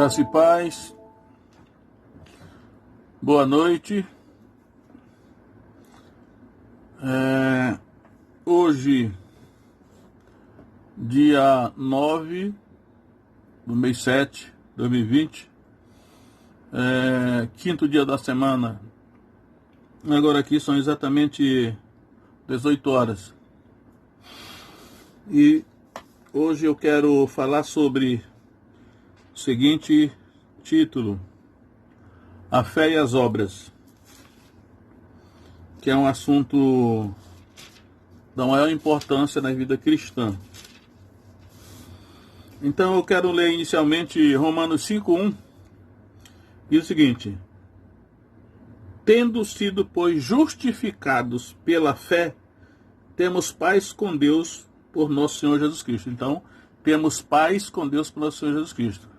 Graça e paz, boa noite. Hoje, dia 9 do mês 7, 2020, quinto dia da semana. Agora aqui são exatamente 18 horas. E hoje eu quero falar sobre o seguinte título: A fé e as obras, que é um assunto da maior importância na vida cristã. Então eu quero ler inicialmente Romanos 5:1, diz o seguinte: tendo sido, pois, justificados pela fé, temos paz com Deus por nosso Senhor Jesus Cristo. Então, temos paz com Deus por nosso Senhor Jesus Cristo.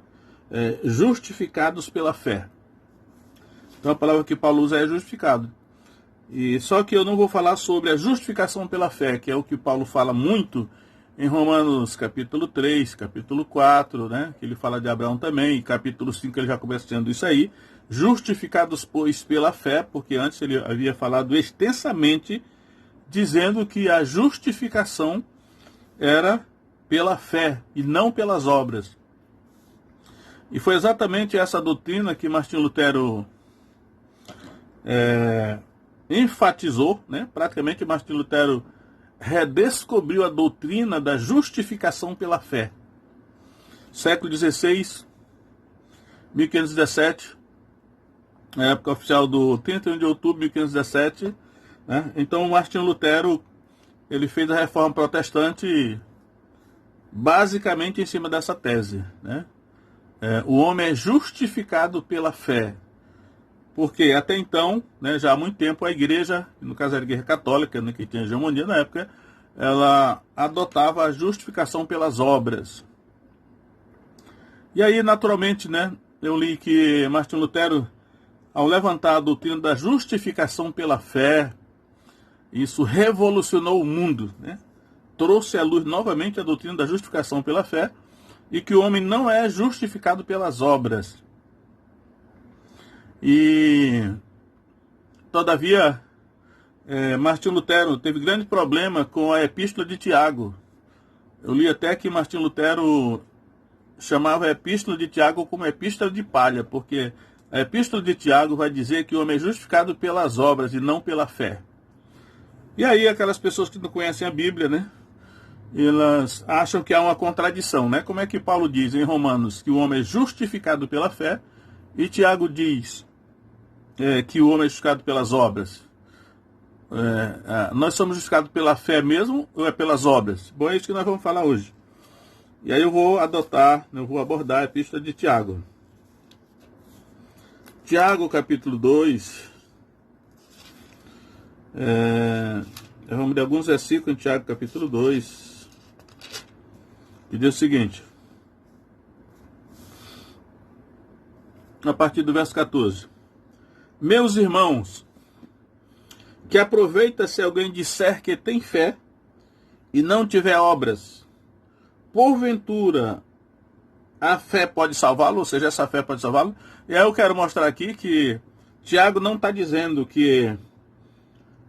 Justificados pela fé. Então a palavra que Paulo usa é justificado. E só que eu não vou falar sobre a justificação pela fé, que é o que Paulo fala muito em Romanos capítulo 3, capítulo 4, né? Que ele fala de Abraão também, e capítulo 5 ele já começa dizendo isso aí. Justificados, pois, pela fé, porque antes ele havia falado extensamente, dizendo que a justificação era pela fé e não pelas obras. E foi exatamente essa doutrina que Martinho Lutero enfatizou, né? Praticamente Martinho Lutero redescobriu a doutrina da justificação pela fé. Século XVI, 1517, na época oficial do 31 de outubro de 1517, né? Então Martinho Lutero ele fez a reforma protestante basicamente em cima dessa tese, né? O homem é justificado pela fé, porque até então, né, já há muito tempo, a igreja, no caso a igreja católica, né, que tinha hegemonia na época, ela adotava a justificação pelas obras. E aí, naturalmente, né, eu li que Martinho Lutero, ao levantar a doutrina da justificação pela fé, isso revolucionou o mundo, né? Trouxe à luz novamente a doutrina da justificação pela fé, e que o homem não é justificado pelas obras. E, todavia, Martinho Lutero teve grande problema com a Epístola de Tiago. Eu li até que Martinho Lutero chamava a Epístola de Tiago como Epístola de palha, porque a Epístola de Tiago vai dizer que o homem é justificado pelas obras e não pela fé. E aí aquelas pessoas que não conhecem a Bíblia, né? Elas acham que há uma contradição, né? Como é que Paulo diz em Romanos que o homem é justificado pela fé e Tiago diz que o homem é justificado pelas obras? Nós somos justificados pela fé mesmo ou é pelas obras? Bom, é isso que nós vamos falar hoje. E aí eu vou abordar a epístola de Tiago. Tiago, capítulo 2. Vamos ler alguns versículos em Tiago, capítulo 2. E diz o seguinte, a partir do verso 14: meus irmãos, que aproveita se alguém disser que tem fé e não tiver obras? Porventura a fé pode salvá-lo? Ou seja, essa fé pode salvá-lo? E aí eu quero mostrar aqui que Tiago não está dizendo que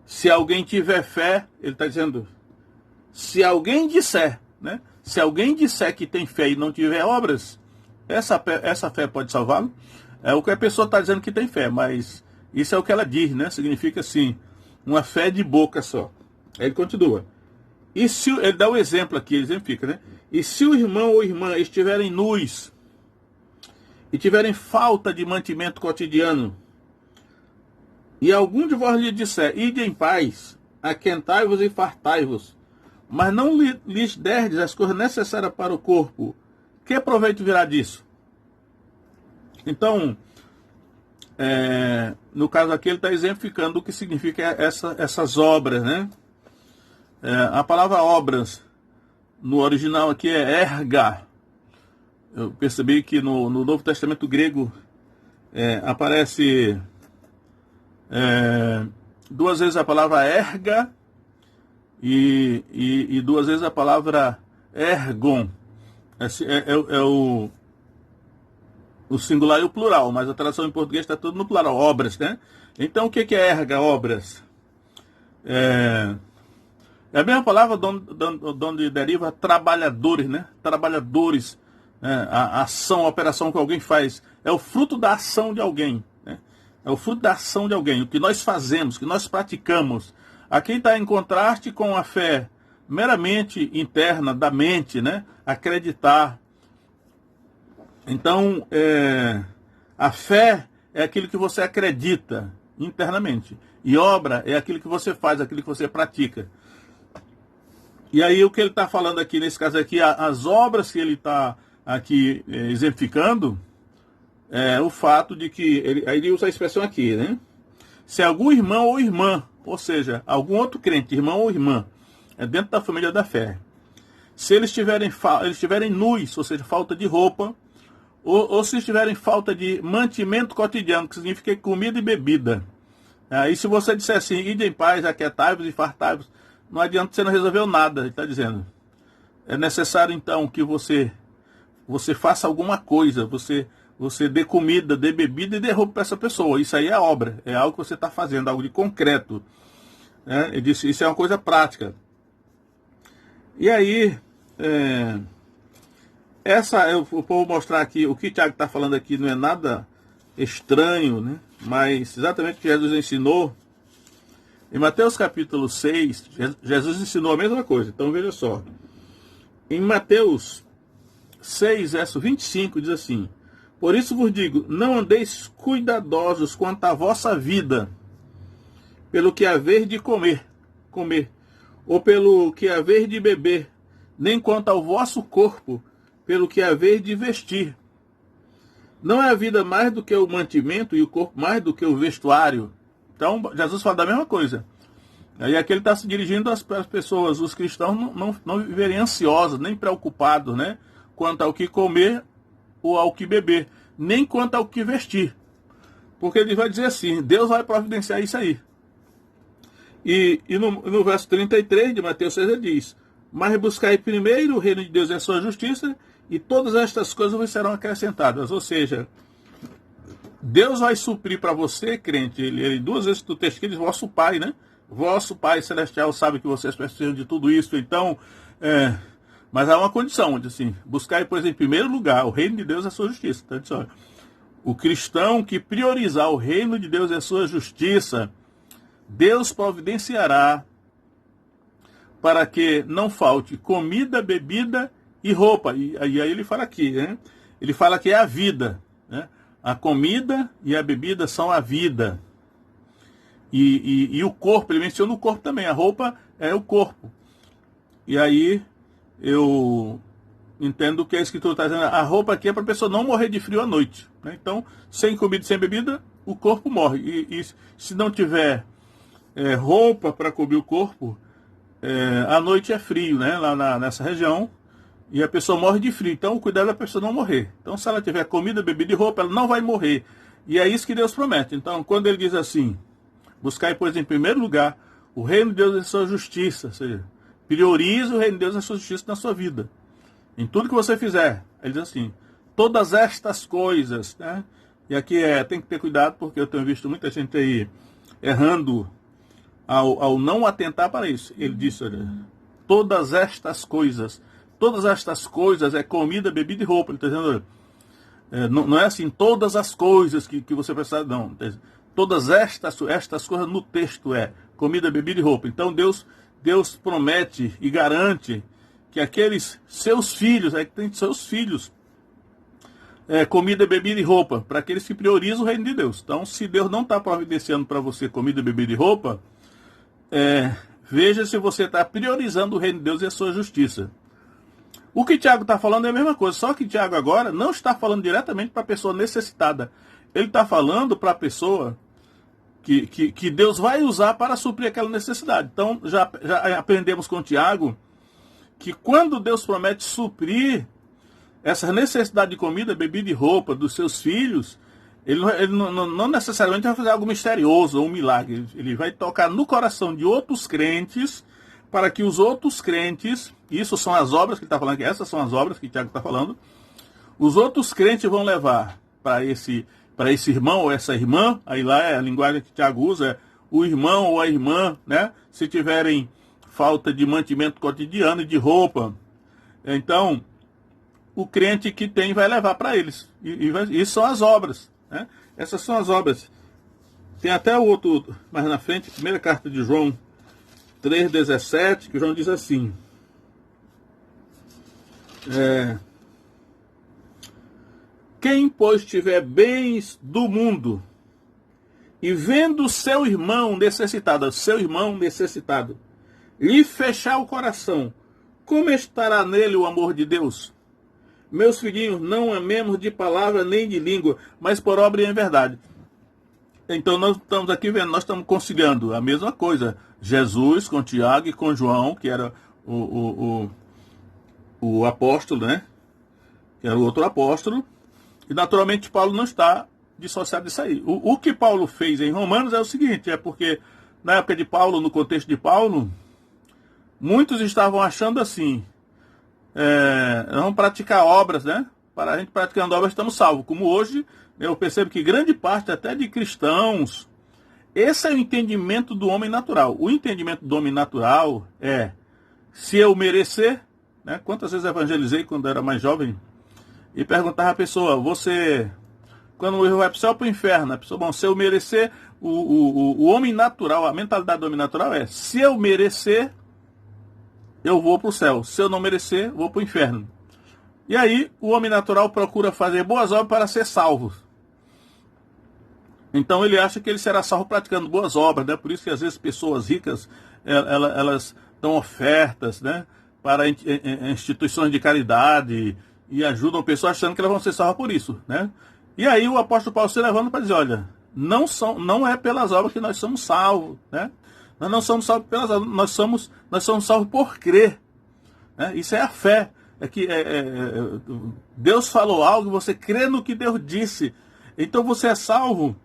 se alguém tiver fé, ele está dizendo, se alguém disser, né? Se alguém disser que tem fé e não tiver obras, essa fé pode salvá-lo? É o que a pessoa está dizendo que tem fé, mas isso é o que ela diz, né? Significa assim, uma fé de boca só. Aí ele continua. E se ele dá o exemplo aqui, ele exemplifica, né? E se o irmão ou irmã estiverem nus e tiverem falta de mantimento cotidiano, e algum de vós lhe disser, ide em paz, aquentai-vos e fartai-vos, mas não lhes derdes as coisas necessárias para o corpo, que proveito virá disso? Então, no caso aqui, ele está exemplificando o que significa essas obras, né? A palavra obras, no original aqui é erga. Eu percebi que no Novo Testamento grego aparece duas vezes a palavra erga e duas vezes a palavra ergon. O o singular e o plural, mas a tradução em português está tudo no plural, obras, né? Então, o que é erga, obras? É a mesma palavra de onde deriva trabalhadores, né? Trabalhadores, né? A ação, a operação que alguém faz. É o fruto da ação de alguém, né? É o fruto da ação de alguém, o que nós fazemos, o que nós praticamos. Aqui está em contraste com a fé meramente interna, da mente, né? Acreditar. Então, a fé é aquilo que você acredita internamente. E obra é aquilo que você faz, aquilo que você pratica. E aí o que ele está falando aqui, nesse caso aqui, as obras que ele está aqui exemplificando, é o fato de que, aí ele usa a expressão aqui, né? Se algum irmão ou irmã, ou seja, algum outro crente, irmão ou irmã, é dentro da família da fé, se eles estiverem nus, ou seja, falta de roupa, ou se estiverem falta de mantimento cotidiano, que significa comida e bebida. Aí se você disser assim, ide em paz, aquietai-vos e fartai-vos, não adianta, você não resolveu nada, ele está dizendo. É necessário então que você faça alguma coisa, você dê comida, dê bebida e dê roupa para essa pessoa. Isso aí é obra, é algo que você está fazendo, algo de concreto. Ele disse, isso é uma coisa prática. E aí, eu vou mostrar aqui, o que o Tiago está falando aqui não é nada estranho, né? Mas exatamente o que Jesus ensinou. Em Mateus capítulo 6, Jesus ensinou a mesma coisa. Então veja só. Em Mateus 6, verso 25, diz assim: por isso vos digo, não andeis cuidadosos quanto à vossa vida, pelo que haver de comer, ou pelo que haver de beber, nem quanto ao vosso corpo, pelo que haver de vestir. Não é a vida mais do que o mantimento e o corpo mais do que o vestuário? Então, Jesus fala da mesma coisa. E aqui ele está se dirigindo às pessoas, os cristãos não viverem ansiosos, nem preocupados, né, quanto ao que comer ou ao que beber, nem quanto ao que vestir. Porque ele vai dizer assim, Deus vai providenciar isso aí. E no verso 33 de Mateus 6 ele diz, mas buscai primeiro o reino de Deus e a sua justiça, e todas estas coisas vos serão acrescentadas. Ou seja, Deus vai suprir para você, crente, ele duas vezes no texto que ele diz, vosso Pai, né? Vosso Pai Celestial sabe que vocês precisam de tudo isso, então, mas há uma condição, diz assim, buscai, pois, em primeiro lugar o reino de Deus e a sua justiça. Então, diz, olha, o cristão que priorizar o reino de Deus e a sua justiça, Deus providenciará para que não falte comida, bebida e roupa. E aí ele fala aqui, né? Ele fala que é a vida, né? A comida e a bebida são a vida. E o corpo, ele menciona o corpo também. A roupa é o corpo. E aí eu entendo que a Escritura está dizendo, a roupa aqui é para a pessoa não morrer de frio à noite, né? Então, sem comida e sem bebida, o corpo morre. E se não tiver roupa para cobrir o corpo, à noite é frio, né? Lá nessa região. E a pessoa morre de frio. Então, o cuidado da pessoa não morrer. Então, se ela tiver comida, bebida e roupa, ela não vai morrer. E é isso que Deus promete. Então, quando ele diz assim, buscai, pois, em primeiro lugar o reino de Deus e a sua justiça. Ou seja, priorize o reino de Deus e a sua justiça na sua vida. Em tudo que você fizer. Ele diz assim, todas estas coisas, né? E aqui tem que ter cuidado, porque eu tenho visto muita gente aí errando ao não atentar para isso. Ele disse, olha, todas estas coisas é comida, bebida e roupa. Ele está dizendo, não é assim, todas as coisas que você precisa, não. Todas estas coisas no texto comida, bebida e roupa. Então Deus promete e garante que aqueles seus filhos, que tem seus filhos, comida, bebida e roupa, para aqueles que priorizam o reino de Deus. Então, se Deus não está providenciando para você comida, bebida e roupa, veja se você está priorizando o reino de Deus e a sua justiça. O que Tiago está falando é a mesma coisa, só que Tiago agora não está falando diretamente para a pessoa necessitada. Ele está falando para a pessoa que Deus vai usar para suprir aquela necessidade. Então, já aprendemos com Tiago que quando Deus promete suprir essa necessidade de comida, bebida e roupa dos seus filhos, ele não necessariamente vai fazer algo misterioso ou um milagre. Ele vai tocar no coração de outros crentes, para que os outros crentes, isso são as obras que ele está falando aqui, essas são as obras que Tiago está falando, os outros crentes vão levar para esse irmão ou essa irmã, aí lá é a linguagem que Tiago usa, é o irmão ou a irmã, né? Se tiverem falta de mantimento cotidiano e de roupa. Então, o crente que tem vai levar para eles. Isso são as obras, né? Essas são as obras. Tem até o outro, mais na frente, primeira carta de João 3,17, que João diz assim: quem, pois, tiver bens do mundo e vendo seu irmão necessitado, lhe fechar o coração, como estará nele o amor de Deus? Meus filhinhos, não amemos de palavra nem de língua, mas por obra e em verdade. Então nós estamos aqui vendo, nós estamos conciliando a mesma coisa. Jesus com Tiago e com João, que era o apóstolo, né? Que era o outro apóstolo. E naturalmente Paulo não está dissociado disso aí. O que Paulo fez em Romanos é o seguinte, é porque na época de Paulo, no contexto de Paulo, muitos estavam achando assim, vamos praticar obras, né? Para a gente praticando obras estamos salvos. Como hoje, eu percebo que grande parte até de cristãos, esse é o entendimento do homem natural. O entendimento do homem natural é, se eu merecer, né? Quantas vezes evangelizei quando era mais jovem e perguntava à pessoa, você, quando eu vai para o céu ou para o inferno? A pessoa, bom, se eu merecer, o homem natural, a mentalidade do homem natural é, se eu merecer, eu vou para o céu. Se eu não merecer, vou para o inferno. E aí, o homem natural procura fazer boas obras para ser salvo. Então, ele acha que ele será salvo praticando boas obras, né? Por isso que, às vezes, pessoas ricas, elas dão ofertas, né? Para instituições de caridade e ajudam pessoas achando que elas vão ser salvas por isso, né? E aí, o apóstolo Paulo se levanta para dizer, olha, não é pelas obras que nós somos salvos, né? Nós não somos salvos pelas obras, nós somos salvos por crer, né? Isso é a fé. É que Deus falou algo, você crê no que Deus disse. Então você é salvo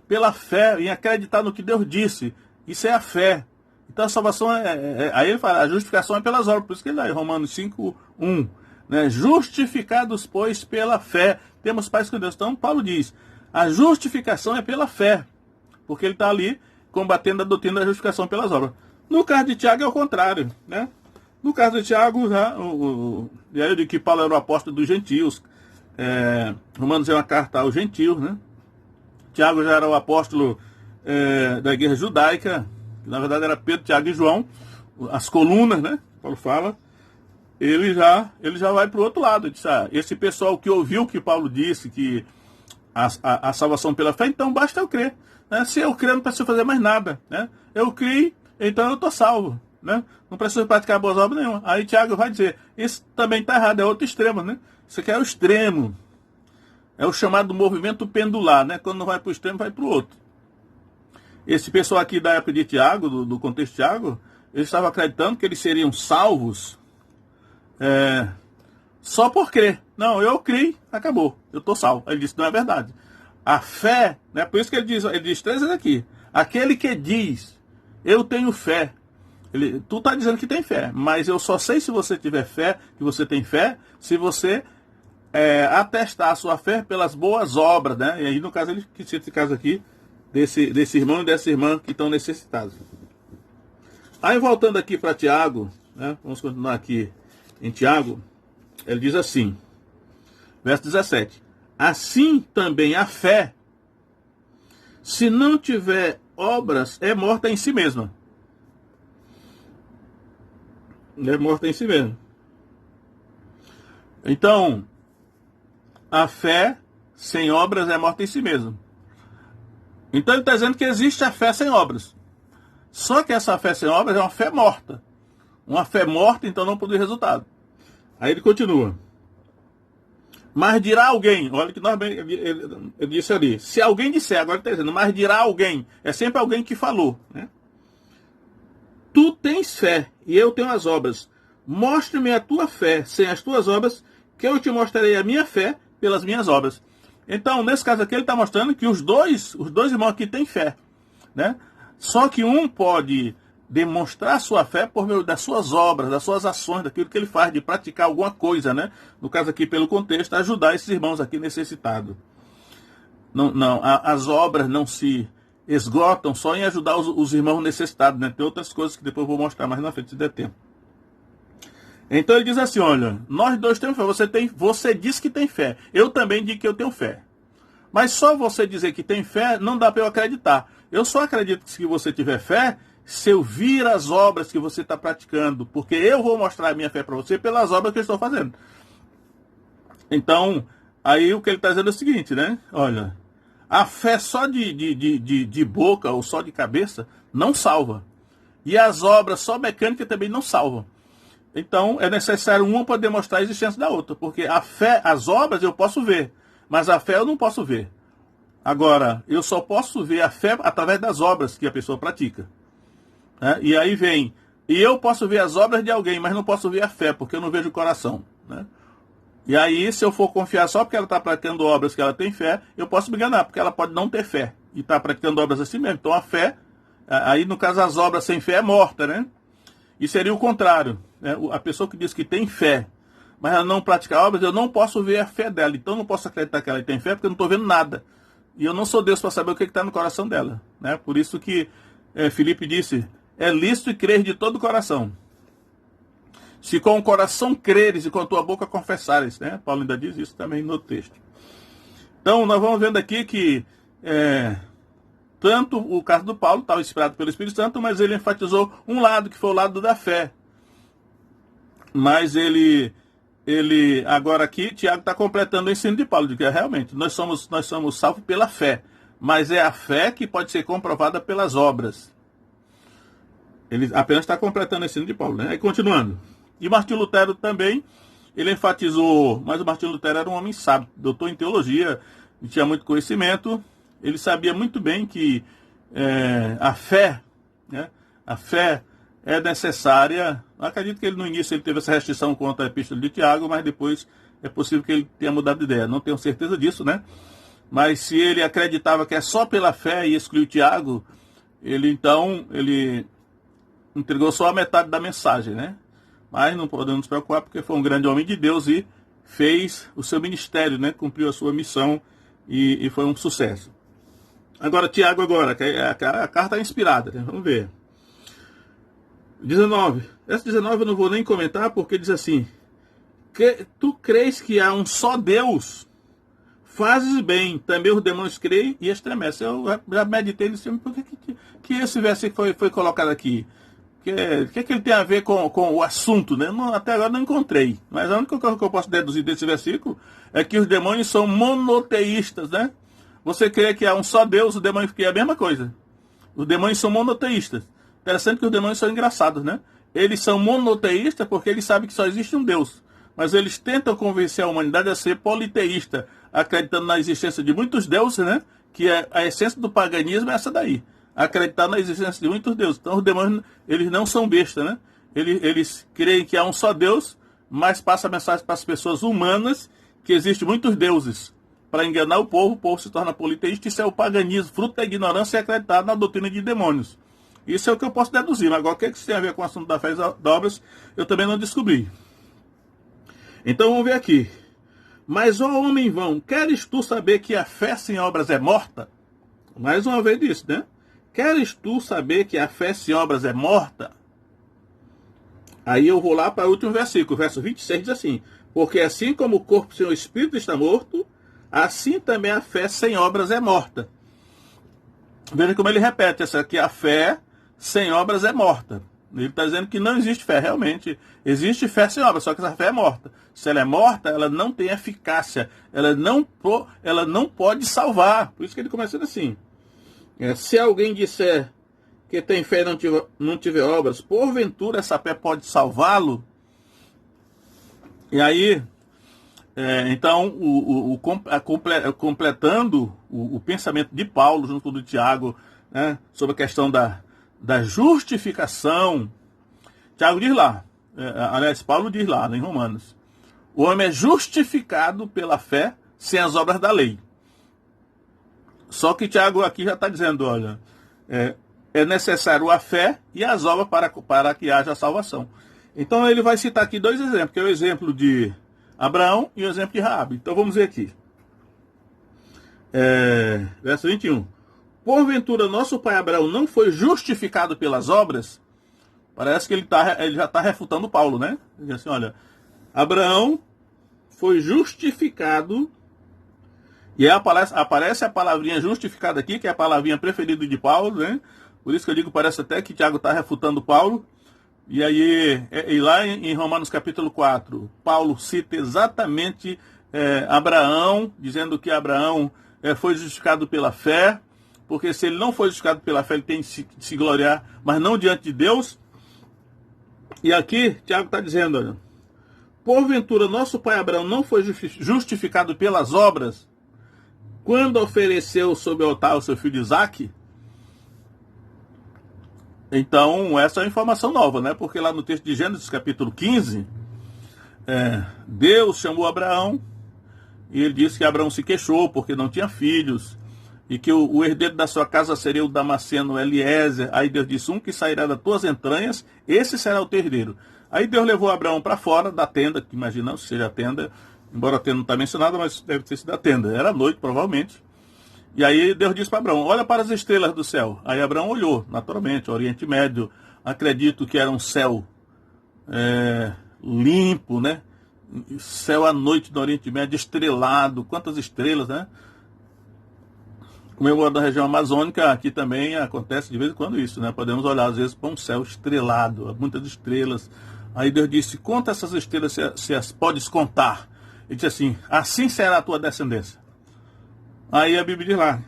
pela fé, em acreditar no que Deus disse. Isso é a fé. Então a salvação aí ele fala, a justificação é pelas obras. Por isso que ele dá em Romanos 5:1, né? Justificados, pois, pela fé, temos paz com Deus. Então Paulo diz, a justificação é pela fé. Porque ele está ali combatendo a doutrina da justificação pelas obras. No caso de Tiago é o contrário, né? No caso de Tiago, e aí eu digo que Paulo era o apóstolo dos gentios. Romanos é uma carta aos gentios, né? Tiago já era o apóstolo da igreja judaica, que na verdade era Pedro, Tiago e João, as colunas, né? Paulo fala. Ele já vai para o outro lado. Ele diz, esse pessoal que ouviu o que Paulo disse, que a salvação pela fé, então basta eu crer. Né? Se eu crer, não preciso fazer mais nada. Né? Eu criei, então eu estou salvo. Né? Não preciso praticar boas obras nenhuma. Aí Tiago vai dizer, isso também está errado, é outro extremo, né? Isso aqui é o extremo. É o chamado movimento pendular, né? Quando não vai para o extremo, vai para o outro. Esse pessoal aqui da época de Tiago, do contexto de Tiago, eles estavam acreditando que eles seriam salvos só por crer. Não, eu criei, acabou, eu estou salvo. Ele disse, não é verdade. A fé, né? Por isso que ele diz 3 vezes aqui, aquele que diz, eu tenho fé, tu está dizendo que tem fé, mas eu só sei se você tiver fé, que você tem fé, se você atestar a sua fé pelas boas obras, né? E aí, no caso, ele cita esse caso aqui, desse irmão e dessa irmã que estão necessitados. Aí, voltando aqui para Tiago, né? Vamos continuar aqui em Tiago, ele diz assim, verso 17, assim também a fé, se não tiver obras, é morta em si mesma. É morta em si mesma. Então, a fé sem obras é morta em si mesma. Então ele está dizendo que existe a fé sem obras. Só que essa fé sem obras é uma fé morta. Uma fé morta, então não produz resultado. Aí ele continua. Mas dirá alguém, olha que nós bem, ele disse ali, se alguém disser, agora ele está dizendo, mas dirá alguém, é sempre alguém que falou, né? Tu tens fé, e eu tenho as obras. Mostre-me a tua fé sem as tuas obras, que eu te mostrarei a minha fé pelas minhas obras. Então, nesse caso aqui, ele está mostrando que os dois irmãos aqui têm fé, né? Só que um pode demonstrar sua fé por meio das suas obras, das suas ações, daquilo que ele faz, de praticar alguma coisa, né? No caso aqui, pelo contexto, ajudar esses irmãos aqui necessitados. as obras não se esgotam só em ajudar os irmãos necessitados, né? Tem outras coisas que depois eu vou mostrar mais na frente, se der tempo. Então ele diz assim, olha, nós dois temos fé, você diz que tem fé, eu também digo que eu tenho fé. Mas só você dizer que tem fé, não dá para eu acreditar. Eu só acredito que se você tiver fé, se eu vir as obras que você está praticando, porque eu vou mostrar a minha fé para você pelas obras que eu estou fazendo. Então, aí o que ele está dizendo é o seguinte, né? Olha, a fé só de boca ou só de cabeça não salva. E as obras só mecânicas também não salvam. Então, é necessário uma para demonstrar a existência da outra. Porque a fé, as obras eu posso ver, mas a fé eu não posso ver. Agora, eu só posso ver a fé através das obras que a pessoa pratica. Né? E aí vem, e eu posso ver as obras de alguém, mas não posso ver a fé, porque eu não vejo o coração. Né? E aí, se eu for confiar só porque ela está praticando obras que ela tem fé, eu posso me enganar, porque ela pode não ter fé e está praticando obras assim mesmo. Então a fé, aí no caso as obras sem fé é morta, né? E seria o contrário. Né? A pessoa que diz que tem fé, mas ela não pratica obras, eu não posso ver a fé dela. Então eu não posso acreditar que ela tem fé, porque eu não estou vendo nada. E eu não sou Deus para saber o que está no coração dela. Né? Por isso que Filipe disse, é lícito crer de todo o coração. Se com o coração creres e com a tua boca confessares. Né? Paulo ainda diz isso também no texto. Então nós vamos vendo aqui que tanto o caso do Paulo estava inspirado pelo Espírito Santo, mas ele enfatizou um lado, que foi o lado da fé. Mas ele agora aqui, Tiago está completando o ensino de Paulo, de que realmente nós somos salvos pela fé, mas é a fé que pode ser comprovada pelas obras. Ele apenas está completando o ensino de Paulo, né? E continuando. E Martinho Lutero também, ele enfatizou, mas o Martinho Lutero era um homem sábio, doutor em teologia, tinha muito conhecimento, ele sabia muito bem que a fé, né? A fé é necessária. Acredito que ele no início ele teve essa restrição contra a epístola de Tiago, mas depois é possível que ele tenha mudado de ideia. Não tenho certeza disso, né? Mas se ele acreditava que é só pela fé e excluiu Tiago, ele entregou só a metade da mensagem, né? Mas não podemos nos preocupar, porque foi um grande homem de Deus e fez o seu ministério, né? Cumpriu a sua missão e foi um sucesso. Agora, Tiago, a carta é inspirada, né? Vamos ver. 19. Essa 19 eu não vou nem comentar, porque diz assim, tu crês que há um só Deus, fazes bem, também os demônios creem e estremecem. Eu já meditei nesse filme, por que esse versículo foi colocado aqui? O que ele tem a ver com o assunto, né? Até agora não encontrei. Mas a única coisa que eu posso deduzir desse versículo é que os demônios são monoteístas, né? Você crê que há um só Deus, o demônio crê a mesma coisa. Os demônios são monoteístas. Interessante que os demônios são engraçados, né? Eles são monoteístas porque eles sabem que só existe um Deus. Mas eles tentam convencer a humanidade a ser politeísta, acreditando na existência de muitos deuses, né? Que a essência do paganismo é essa daí. Acreditar na existência de muitos deuses. Então os demônios, eles não são bestas, né? Eles creem que há um só Deus, mas passa a mensagem para as pessoas humanas que existem muitos deuses. Para enganar o povo se torna politeísta. Isso é o paganismo, fruto da ignorância e acreditado na doutrina de demônios. Isso é o que eu posso deduzir. Mas agora o que isso tem a ver com o assunto da fé e das obras, eu também não descobri. Então vamos ver aqui. Mas, ó homem vão, queres tu saber que a fé sem obras é morta? Mais uma vez isso, né? Queres tu saber que a fé sem obras é morta? Aí eu vou lá para o último versículo, verso 26 diz assim, porque assim como o corpo sem o espírito está morto, assim também a fé sem obras é morta. Veja como ele repete essa aqui, a fé sem obras é morta. Ele está dizendo que não existe fé, realmente. Existe fé sem obras, só que essa fé é morta. Se ela é morta, ela não tem eficácia. Ela não pode salvar. Por isso que ele começa assim. Se alguém disser que tem fé e não tiver obras, porventura essa fé pode salvá-lo? E aí, então, completando o pensamento de Paulo, junto com o do Tiago, né, sobre a questão da justificação, Tiago diz lá, aliás, Paulo diz lá, em Romanos, o homem é justificado pela fé sem as obras da lei. Só que Tiago aqui já está dizendo, olha, é necessário a fé e as obras para que haja salvação. Então ele vai citar aqui dois exemplos, que é o exemplo de Abraão e o exemplo de Raabe. Então vamos ver aqui. Verso 21. Porventura nosso pai Abraão não foi justificado pelas obras? Parece que ele já está refutando Paulo, né? Ele diz assim, olha, Abraão foi justificado, e aí aparece a palavrinha justificada aqui, que é a palavrinha preferida de Paulo, né? Por isso que eu digo, parece até que Tiago está refutando Paulo. E aí, lá em Romanos capítulo 4, Paulo cita exatamente Abraão, dizendo que Abraão foi justificado pela fé, porque se ele não foi justificado pela fé, ele tem que se gloriar, mas não diante de Deus. E aqui, Tiago está dizendo, olha, porventura nosso pai Abraão não foi justificado pelas obras, quando ofereceu sobre o altar o seu filho Isaque? Então, essa é uma informação nova, né? Porque lá no texto de Gênesis, capítulo 15, Deus chamou Abraão e ele disse que Abraão se queixou porque não tinha filhos e que o herdeiro da sua casa seria o Damasceno Eliezer. Aí Deus disse, um que sairá das tuas entranhas, esse será o teu herdeiro. Aí Deus levou Abraão para fora da tenda, que imagina se seja a tenda, embora a tenda não está mencionada, mas deve ter sido a tenda. Era noite, provavelmente. E aí Deus disse para Abraão, olha para as estrelas do céu. Aí Abraão olhou, naturalmente, Oriente Médio, acredito que era um céu limpo, né? Céu à noite do Oriente Médio, estrelado, quantas estrelas, né? Como eu moro na região amazônica, aqui também acontece de vez em quando isso, né? Podemos olhar às vezes para um céu estrelado, muitas estrelas. Aí Deus disse, conta essas estrelas se as podes contar. Ele disse assim será a tua descendência. Aí a Bíblia diz lá,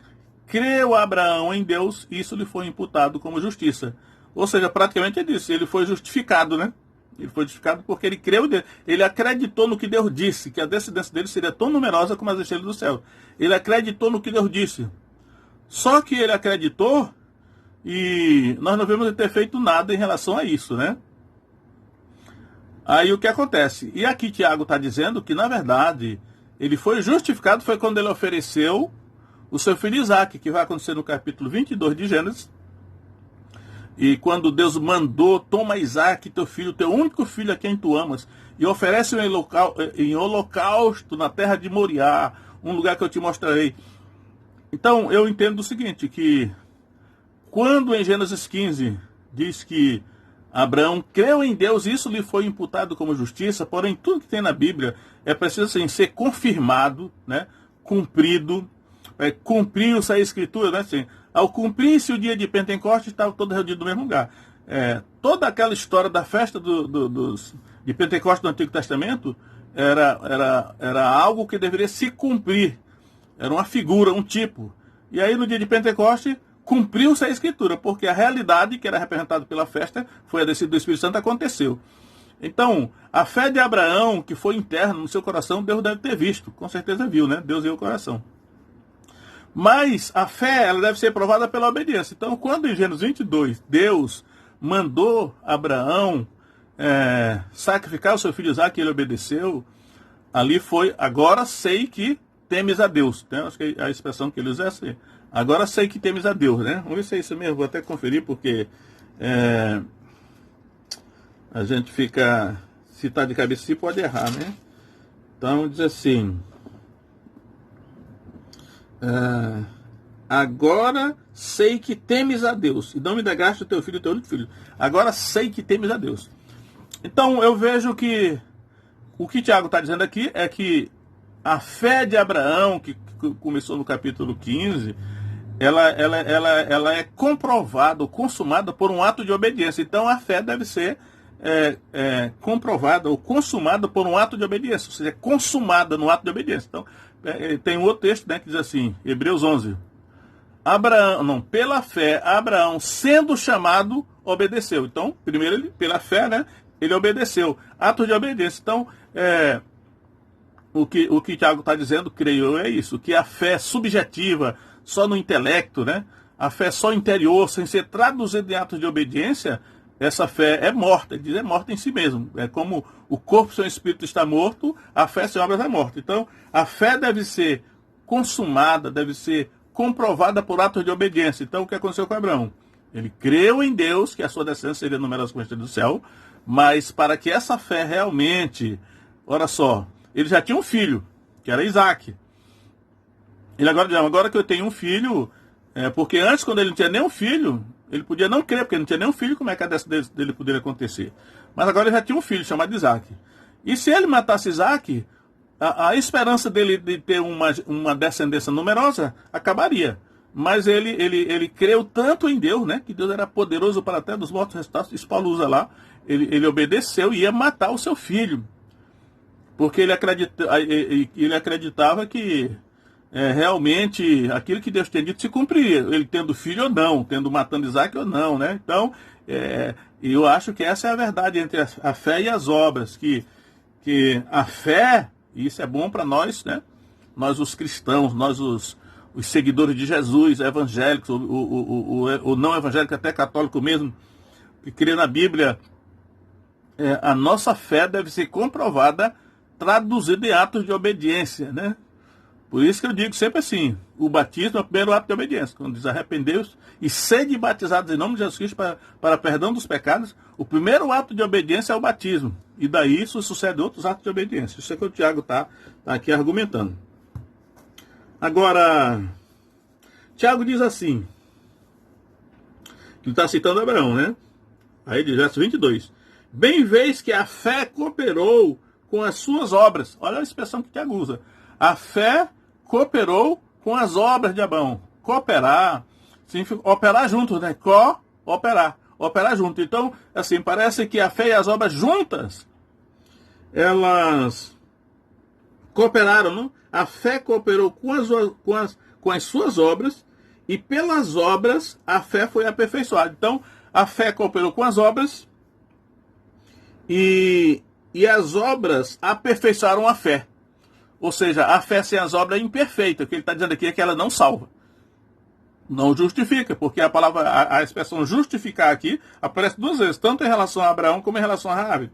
creu Abraão em Deus, isso lhe foi imputado como justiça. Ou seja, praticamente ele disse, ele foi justificado, né? Ele foi justificado porque ele creu, ele acreditou no que Deus disse, que a descendência dele seria tão numerosa como as estrelas do céu. Ele acreditou no que Deus disse. Só que ele acreditou e nós não devemos ter feito nada em relação a isso, né? Aí o que acontece? E aqui Tiago está dizendo que, na verdade, ele foi justificado, foi quando ele ofereceu o seu filho Isaque, que vai acontecer no capítulo 22 de Gênesis. E quando Deus mandou, toma Isaque, teu filho, teu único filho a quem tu amas, e oferece em holocausto na terra de Moriá, um lugar que eu te mostrarei. Então, eu entendo o seguinte, que quando em Gênesis 15 diz que Abraão creu em Deus, isso lhe foi imputado como justiça, porém tudo que tem na Bíblia é preciso ser confirmado, né? Cumprido, cumpriu-se a Escritura, né? Assim, ao cumprir-se o dia de Pentecostes, estava todo reunido no mesmo lugar. Toda aquela história da festa de Pentecostes do Antigo Testamento era algo que deveria se cumprir. Era uma figura, um tipo. E aí no dia de Pentecostes cumpriu-se a Escritura, porque a realidade que era representada pela festa, foi a descida do Espírito Santo, aconteceu. Então, a fé de Abraão, que foi interna no seu coração, Deus deve ter visto, com certeza viu, né? Deus viu o coração. Mas a fé, ela deve ser provada pela obediência. Então, quando em Gênesis 22, Deus mandou Abraão sacrificar o seu filho Isaque, ele obedeceu, ali foi, agora sei que temes a Deus. Né? Acho que a expressão que ele usa é assim, agora sei que temes a Deus, né? Vamos ver se é isso mesmo, vou até conferir, porque a gente fica, se está de cabeça, se pode errar, né? Então, diz assim, agora sei que temes a Deus, e não me negaste o teu filho, o teu único filho. Agora sei que temes a Deus. Então, eu vejo que o que Tiago está dizendo aqui é que a fé de Abraão, que começou no capítulo 15, ela é comprovada ou consumada por um ato de obediência. Então a fé deve ser comprovada ou consumada por um ato de obediência, ou seja, consumada no ato de obediência. Então tem um outro texto, né, que diz assim, Hebreus 11, pela fé, Abraão, sendo chamado, obedeceu. Então, primeiro, ele, pela fé, né, ele obedeceu. Ato de obediência. Então, o que Tiago está dizendo, creio eu, é isso, que a fé subjetiva, só no intelecto, né? A fé só interior, sem ser traduzida em atos de obediência, essa fé é morta. Ele diz, é morta em si mesmo. É como o corpo sem o espírito está morto, a fé sem obras é morta. Então, a fé deve ser consumada, deve ser comprovada por atos de obediência. Então, o que aconteceu com Abraão? Ele creu em Deus, que a sua descendência seria numerosa como a estrela do céu, mas para que essa fé realmente, olha só, ele já tinha um filho, que era Isaque. Ele agora diz, agora que eu tenho um filho, porque antes, quando ele não tinha nenhum filho, ele podia não crer, porque ele não tinha nenhum filho, como é que a descendência dele poderia acontecer? Mas agora ele já tinha um filho chamado Isaac. E se ele matasse Isaac, a esperança dele de ter uma descendência numerosa acabaria. Mas ele creu tanto em Deus, né? Que Deus era poderoso para até dos mortos ressuscitar. Isso Paulo usa lá. Ele obedeceu e ia matar o seu filho. Porque ele acreditava que realmente aquilo que Deus tinha dito se cumpria. Ele tendo filho ou não, tendo matando Isaac ou não, né? Então, eu acho que essa é a verdade entre a fé e as obras. Que a fé, e isso é bom para nós, né? Nós os cristãos, nós os seguidores de Jesus, evangélicos, o não evangélico, até católico mesmo, que crê na Bíblia, a nossa fé deve ser comprovada, traduzida em atos de obediência, né? Por isso que eu digo sempre assim, o batismo é o primeiro ato de obediência. Quando diz arrependeu-se e sede batizados em nome de Jesus Cristo para perdão dos pecados, o primeiro ato de obediência é o batismo. E daí isso sucede outros atos de obediência. Isso é que o Tiago está aqui argumentando. Agora, Tiago diz assim, ele está citando Abraão, né? Aí diz, verso 22. Bem vês que a fé cooperou com as suas obras. Olha a expressão que Tiago usa. A fé cooperou com as obras de Abraão. Cooperar significa operar juntos, né? Cooperar. Operar junto. Então, assim, parece que a fé e as obras juntas, elas cooperaram, não? A fé cooperou com as suas obras e pelas obras a fé foi aperfeiçoada. Então, a fé cooperou com as obras e as obras aperfeiçoaram a fé. Ou seja, a fé sem as obras é imperfeita. O que ele está dizendo aqui é que ela não salva. Não justifica, porque a palavra, a expressão justificar aqui aparece duas vezes, tanto em relação a Abraão como em relação a Raabe.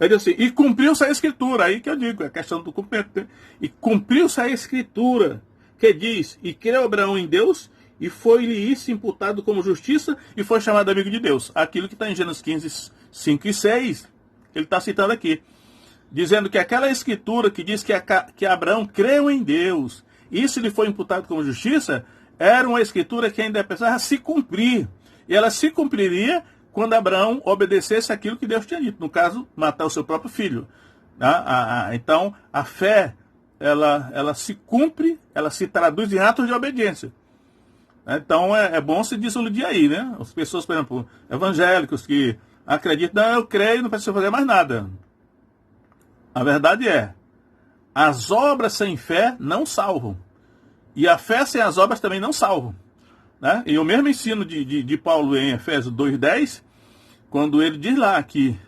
Ele diz assim, e cumpriu-se a escritura, aí que eu digo, é a questão do cumprimento. E cumpriu-se a escritura, que diz, e creu Abraão em Deus, e foi-lhe isso imputado como justiça, e foi chamado amigo de Deus. Aquilo que está em Gênesis 15, 5 e 6, ele está citando aqui. Dizendo que aquela escritura que diz que Abraão creu em Deus, isso lhe foi imputado como justiça, era uma escritura que ainda precisava se cumprir. E ela se cumpriria quando Abraão obedecesse aquilo que Deus tinha dito. No caso, matar o seu próprio filho. Então, a fé, ela se cumpre, ela se traduz em atos de obediência. Então, é bom se desiludir aí, né? As pessoas, por exemplo, evangélicos que acreditam, não, eu creio, não preciso fazer mais nada. A verdade é, as obras sem fé não salvam. E a fé sem as obras também não salvam. Né? E o mesmo ensino de Paulo em Efésios 2,10, quando ele diz lá que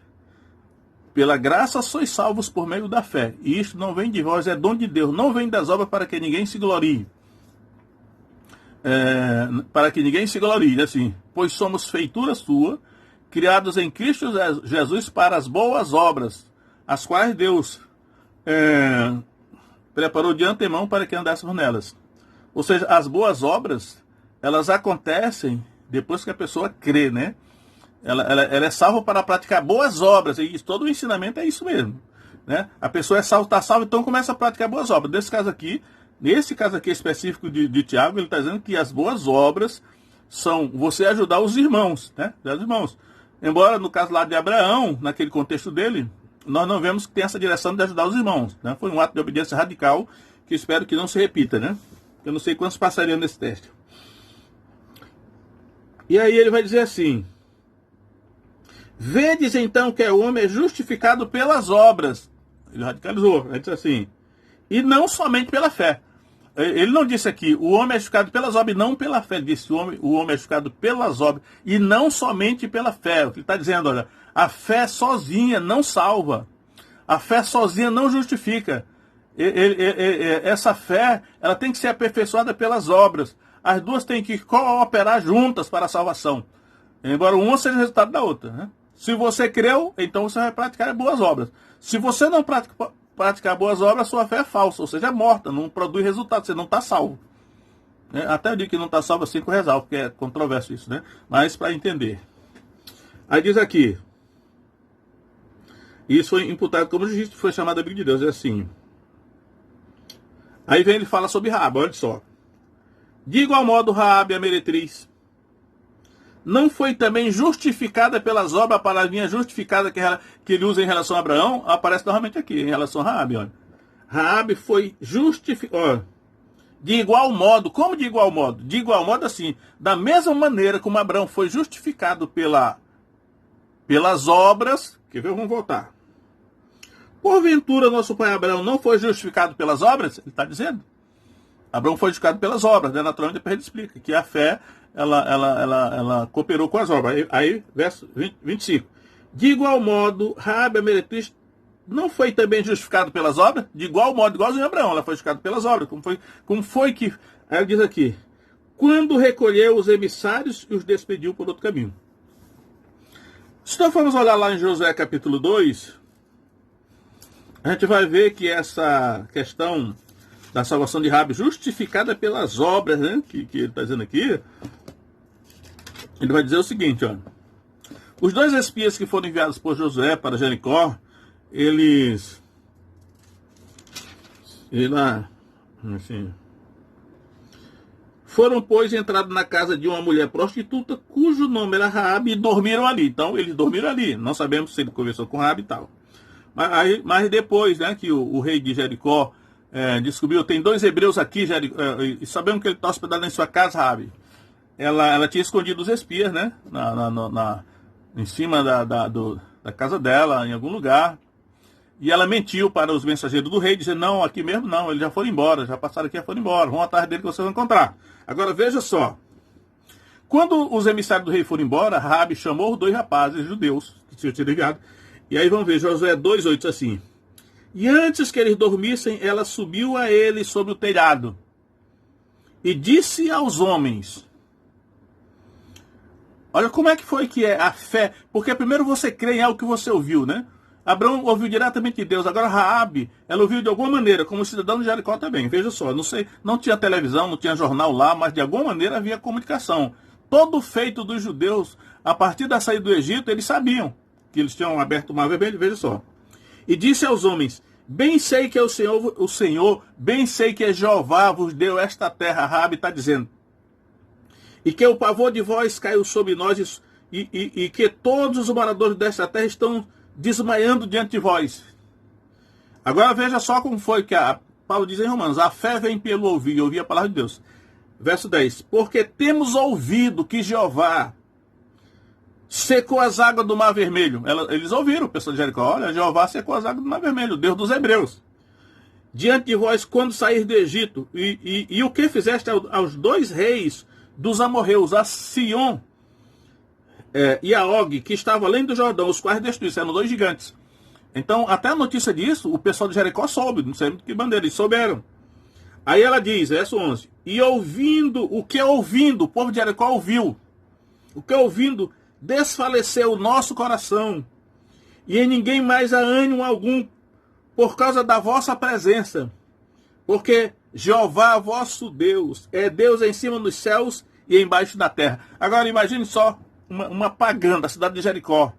pela graça sois salvos por meio da fé. E isto não vem de vós, é dom de Deus. Não vem das obras para que ninguém se glorie. Para que ninguém se glorie, assim. Pois somos feitura sua, criados em Cristo Jesus para as boas obras, as quais Deus preparou de antemão para que andássemos nelas. Ou seja, as boas obras, elas acontecem depois que a pessoa crê, né? Ela é salva para praticar boas obras, e todo o ensinamento é isso mesmo. Né? A pessoa é salva, está salva, então começa a praticar boas obras. Nesse caso aqui específico de Tiago, ele está dizendo que as boas obras são você ajudar os irmãos, né? Os irmãos. Embora no caso lá de Abraão, naquele contexto dele, nós não vemos que tem essa direção de ajudar os irmãos. Né? Foi um ato de obediência radical que espero que não se repita, né? Eu não sei quantos passariam nesse teste. E aí ele vai dizer assim, vedes então que o homem é justificado pelas obras. Ele radicalizou, ele disse assim, e não somente pela fé. Ele não disse aqui, o homem é justificado pelas obras e não pela fé. Ele disse, o homem é justificado pelas obras e não somente pela fé. O que ele está dizendo, olha, a fé sozinha não salva. A fé sozinha não justifica. Essa fé, ela tem que ser aperfeiçoada pelas obras. As duas têm que cooperar juntas para a salvação. Embora uma seja resultado da outra. Né? Se você creu, então você vai praticar boas obras. Se você não praticar boas obras, sua fé é falsa, ou seja, é morta, não produz resultado, você não está salvo. Até eu digo que não está salvo assim com ressalva, porque é controverso isso, né? Mas para entender. Aí diz aqui, isso foi imputado como justiça, foi chamado amigo de Deus, é assim. Aí vem ele fala sobre Raabe, olha só. De igual modo, Raabe, a meretriz, não foi também justificada pelas obras, a palavrinha justificada que ele usa em relação a Abraão, aparece novamente aqui, em relação a Raabe, olha. Raabe foi justificada, de igual modo. Como de igual modo? De igual modo assim, da mesma maneira como Abraão foi justificado pelas obras, quer ver? Vamos voltar. Porventura, nosso pai Abraão não foi justificado pelas obras? Ele está dizendo. Abraão foi justificado pelas obras, né? Naturalmente, depois ele explica que a fé, ela cooperou com as obras. Aí verso 25. De igual modo, Raabe, a meretriz, não foi também justificado pelas obras? De igual modo, igualzinho a Abraão, ela foi justificada pelas obras. Como foi que... Aí ele diz aqui, quando recolheu os emissários e os despediu por outro caminho. Se nós formos olhar lá em Josué capítulo 2, a gente vai ver que essa questão da salvação de Raabe, justificada pelas obras, né, que ele está dizendo aqui, ele vai dizer o seguinte, ó. Os 2 espias que foram enviados por Josué para Jericó, foram, pois, entrados na casa de uma mulher prostituta, cujo nome era Raabe, e dormiram ali. Então, eles dormiram ali. Não sabemos se ele conversou com Raabe e tal. Mas depois, né, que o rei de Jericó descobriu, tem 2 hebreus aqui, e sabemos que ele está hospedado em sua casa, Raabe. Ela tinha escondido os espias, né, em cima da casa dela, em algum lugar. E ela mentiu para os mensageiros do rei, dizendo, não, aqui mesmo não, eles já foram embora, já passaram aqui, já foram embora, vão atrás dele que vocês vão encontrar. Agora veja só, quando os emissários do rei foram embora, Raabe chamou os 2 rapazes judeus que tinham sido enviados. E aí vamos ver, Josué 2:8 assim. E antes que eles dormissem, ela subiu a eles sobre o telhado e disse aos homens, olha como é que foi que é a fé, porque primeiro você crê em algo que você ouviu, né? Abraão ouviu diretamente de Deus, agora Raabe, ela ouviu de alguma maneira, como cidadão de Jericó também, veja só, não tinha televisão, não tinha jornal lá, mas de alguma maneira havia comunicação. Todo feito dos judeus, a partir da saída do Egito, eles sabiam que eles tinham aberto o mar vermelho, veja só. E disse aos homens, bem sei que é o Senhor, bem sei que é Jeová vos deu esta terra, Raabe está dizendo, e que o pavor de vós caiu sobre nós, e que todos os moradores desta terra estão desmaiando diante de vós. Agora veja só como foi que Paulo diz em Romanos, a fé vem pelo ouvir a palavra de Deus. Verso 10, porque temos ouvido que Jeová secou as águas do Mar Vermelho. Eles ouviram, o pessoal de Jericó, olha, Jeová secou as águas do Mar Vermelho, Deus dos hebreus. Diante de vós, quando sair do Egito, e o que fizeste aos 2 reis dos amorreus, a Sion e a Og, que estavam além do Jordão, os quais destruíram, eram 2 gigantes. Então, até a notícia disso, o pessoal de Jericó soube, não sei de que bandeira, eles souberam. Aí ela diz, verso 11, e ouvindo, o povo de Jericó ouviu, desfaleceu o nosso coração, e em ninguém mais há ânimo algum, por causa da vossa presença, porque Jeová, vosso Deus, é Deus em cima dos céus e embaixo da terra. Agora imagine só uma pagã da cidade de Jericó.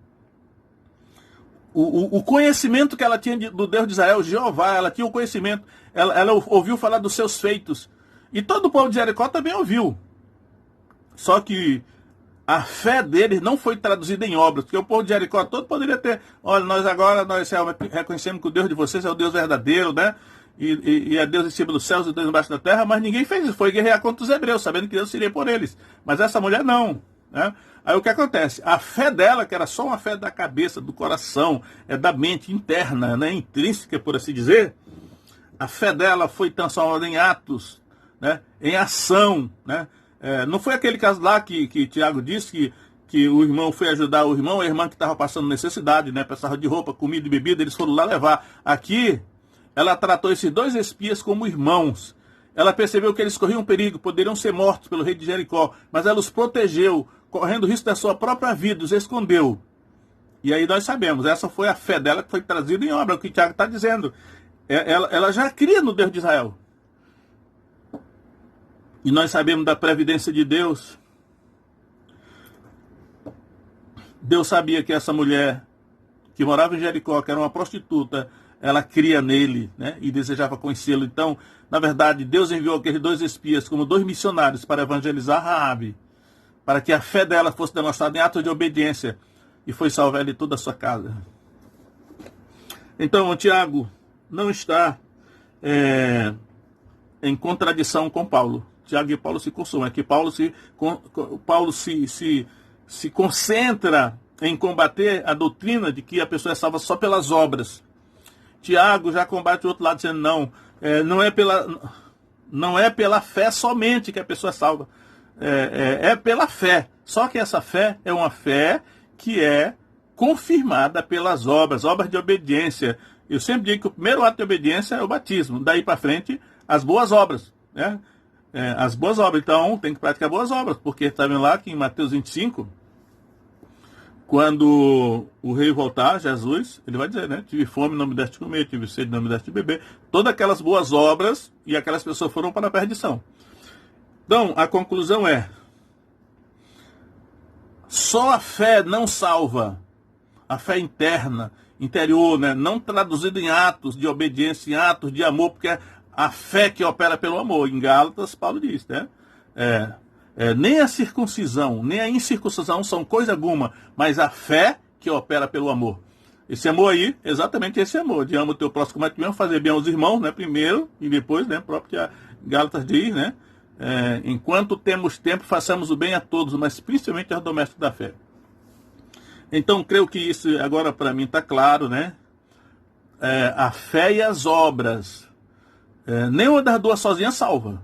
O conhecimento que ela tinha do Deus de Israel, Jeová, ela tinha o conhecimento, ela ouviu falar dos seus feitos. E todo o povo de Jericó também ouviu. Só que a fé deles não foi traduzida em obras, porque o povo de Jericó todo poderia ter, olha, nós reconhecemos que o Deus de vocês é o Deus verdadeiro, né? E é Deus em cima dos céus e Deus embaixo da terra, mas ninguém fez isso, foi guerrear contra os hebreus, sabendo que Deus seria por eles. Mas essa mulher não, né? Aí o que acontece? A fé dela, que era só uma fé da cabeça, do coração, da mente interna, né? Intrínseca, por assim dizer, a fé dela foi transformada em atos, né? Em ação, né? Não foi aquele caso lá que Tiago disse que o irmão foi ajudar o irmão, a irmã que estava passando necessidade, né? Precisava de roupa, comida e bebida, eles foram lá levar. Aqui, ela tratou esses 2 espias como irmãos. Ela percebeu que eles corriam perigo, poderiam ser mortos pelo rei de Jericó, mas ela os protegeu, correndo o risco da sua própria vida, os escondeu. E aí nós sabemos, essa foi a fé dela que foi trazida em obra, o que Tiago está dizendo. Ela já cria no Deus de Israel. E nós sabemos da previdência de Deus. Deus sabia que essa mulher que morava em Jericó, que era uma prostituta, ela cria nele, né, e desejava conhecê-lo. Então, na verdade, Deus enviou aqueles 2 espias como 2 missionários para evangelizar Raabe, para que a fé dela fosse demonstrada em atos de obediência, e foi salvar ele toda a sua casa. Então, o Tiago não está em contradição com Paulo. Tiago e Paulo se consumam. É que Paulo se concentra em combater a doutrina de que a pessoa é salva só pelas obras. Tiago já combate o outro lado, dizendo não é pela fé somente que a pessoa é salva. É pela fé. Só que essa fé é uma fé que é confirmada pelas obras de obediência. Eu sempre digo que o primeiro ato de obediência é o batismo. Daí para frente, as boas obras, né? As boas obras. Então, tem que praticar boas obras, porque está vendo lá que em Mateus 25, quando o rei voltar, Jesus, ele vai dizer, né? Tive fome, não me deste comer, tive sede, não me deste beber. Todas aquelas boas obras, e aquelas pessoas foram para a perdição. Então, a conclusão é: só a fé não salva. A fé interna, interior, né? Não traduzida em atos de obediência, em atos de amor, porque é a fé que opera pelo amor. Em Gálatas, Paulo diz, né? Nem a circuncisão, nem a incircuncisão são coisa alguma, mas a fé que opera pelo amor. Esse amor aí, exatamente esse amor, de ama o teu próximo como a ti mesmo, fazer bem aos irmãos, né? Primeiro, e depois, né? Próprio Gálatas diz, né? Enquanto temos tempo, façamos o bem a todos, mas principalmente aos domésticos da fé. Então, creio que isso agora para mim está claro, né? A fé e as obras. Nenhuma das duas sozinha salva.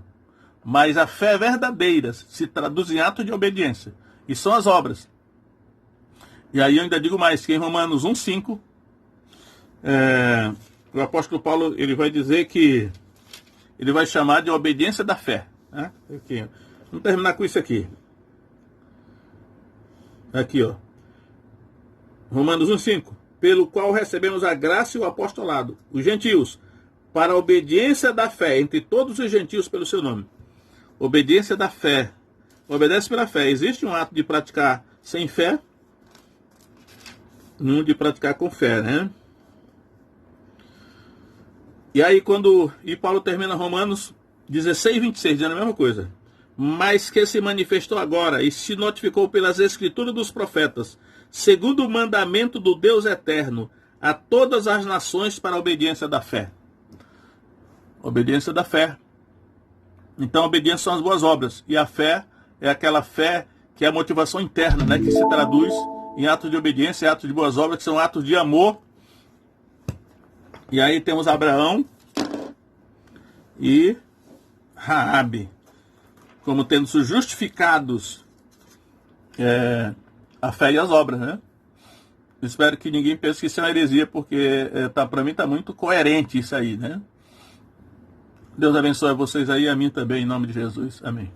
Mas a fé verdadeira se traduz em ato de obediência. E são as obras. E aí eu ainda digo mais, que em Romanos 1,5, o apóstolo Paulo ele vai dizer que ele vai chamar de obediência da fé. Né? Aqui, vamos terminar com isso aqui. Aqui, ó. Romanos 1,5. Pelo qual recebemos a graça e o apostolado, os gentios, para a obediência da fé entre todos os gentios pelo seu nome. Obediência da fé. Obedece pela fé. Existe um ato de praticar sem fé, um de praticar com fé, né? E aí e Paulo termina Romanos 16:26, dizendo a mesma coisa. Mas que se manifestou agora e se notificou pelas escrituras dos profetas, segundo o mandamento do Deus eterno, a todas as nações para a obediência da fé. Obediência da fé. Então, a obediência são as boas obras. E a fé é aquela fé que é a motivação interna, né? Que se traduz em atos de obediência e atos de boas obras, que são atos de amor. E aí temos Abraão e Raabe como tendo-se justificados a fé e as obras, né? Espero que ninguém pense que isso é uma heresia, porque para mim está muito coerente isso aí, né? Deus abençoe vocês aí, a mim também, em nome de Jesus. Amém.